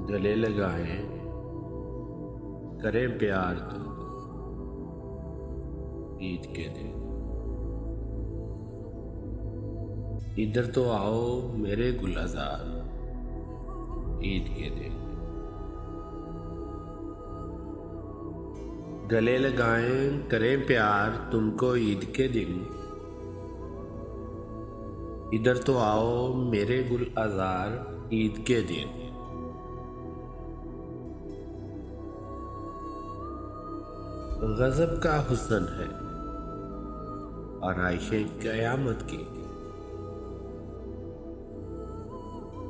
गले लगाएं, करें प्यार तुमको ईद के दिन। इधर तो आओ मेरे गुलजार ईद के दिन। गले लगाएं, करें प्यार तुमको ईद के दिन। इधर तो आओ मेरे गुल आज़ार ईद के दिन। गज़ब का हुस्न है और आयशे क़यामत की।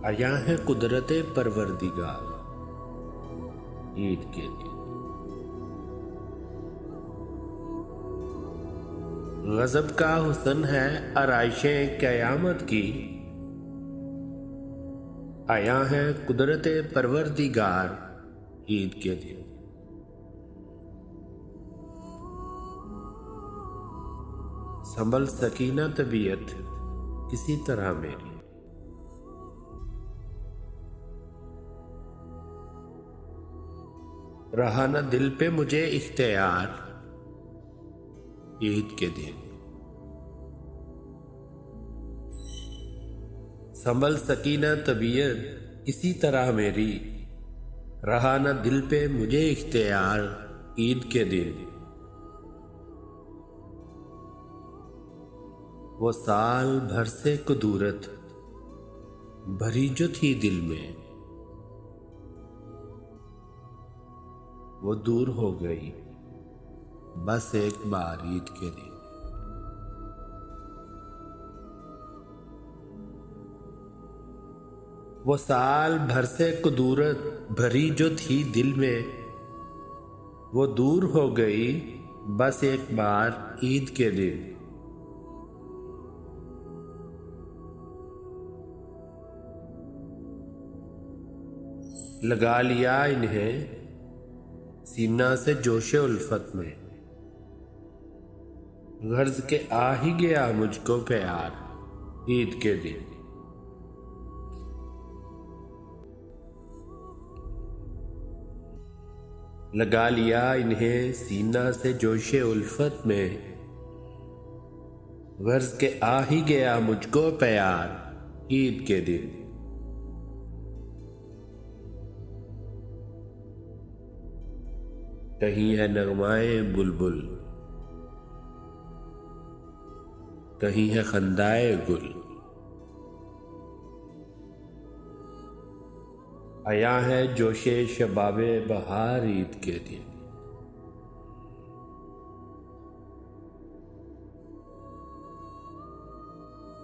आया है कुदरत परवरदिगार ईद के दिन। गज़ब का हुस्न है और आयशे क़यामत की। आया है कुदरत परवरदिगार ईद के दिन। संभल सकीना तबीयत किसी तरह मेरी। रहा न दिल पे मुझे इख्तियार ईद के दिन। संभल सकीना तबीयत किसी तरह मेरी। रहा न दिल पे मुझे इख्तियार ईद के दिन। वो साल भर से कुदूरत भरी जो थी दिल में, वो दूर हो गई बस एक बार ईद के दिन। वो साल भर से कुदूरत भरी जो थी दिल में, वो दूर हो गई बस एक बार ईद के दिन। लगा लिया इन्हें सीना से जोशे उल्फत में। गर्ज के आ ही गया मुझको प्यार ईद के दिन। लगा लिया इन्हें सीना से जोशे उल्फत में। गर्ज के आ ही गया मुझको प्यार ईद के दिन। कहीं है नगमाए बुलबुल, कहीं है खंदाए गुल। आया है जोशे शबाबे बहार ईद के दिन।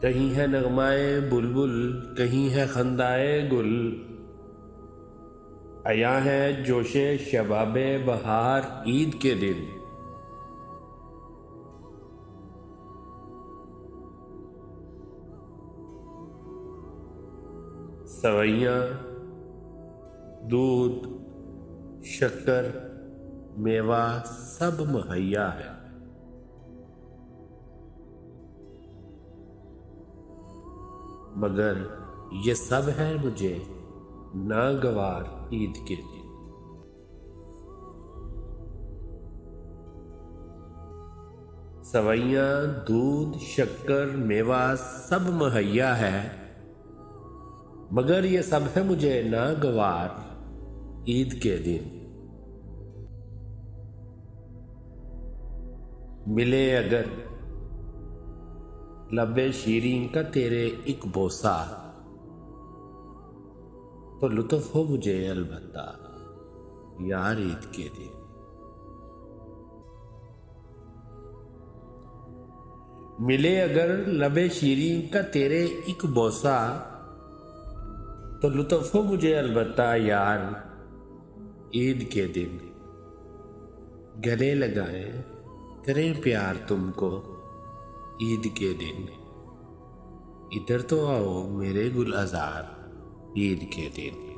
कहीं है नगमाए बुलबुल, कहीं है खंदाए गुल। आया है जोशे शबाबे बहार ईद के दिन। सवैयाँ, दूध, शक्कर, मेवा सब मुहैया है। मगर ये सब है मुझे नागवार ईद के दिन। सवैयाँ, दूध, शक्कर, मेवा सब मुहैया है, मगर ये सब है मुझे नागवार ईद के दिन। मिले अगर लबे शीरीं का तेरे एक बोसा, तो लुत्फ हो मुझे अलबत्ता यार ईद के दिन। मिले अगर लबे शीरीं का तेरे एक बोसा, तो लुत्फ हो मुझे अलबत्ता यार ईद के दिन। गले लगाएं, करें प्यार तुमको ईद के दिन। इधर तो आओ मेरे गुल आज़ार ईद के दिन।